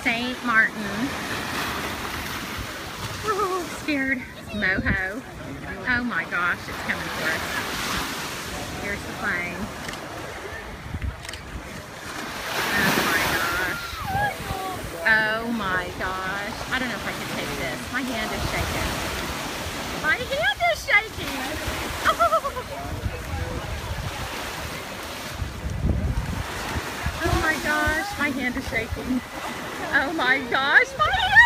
St.Maarten. Oh, scared. Maho. Oh my gosh, it's coming for us. Here's the plane. Oh my gosh. I don't know if I can take this. My hand is shaking. My hand is shaking. Oh my gosh, my hand is shaking. Oh my gosh, my hand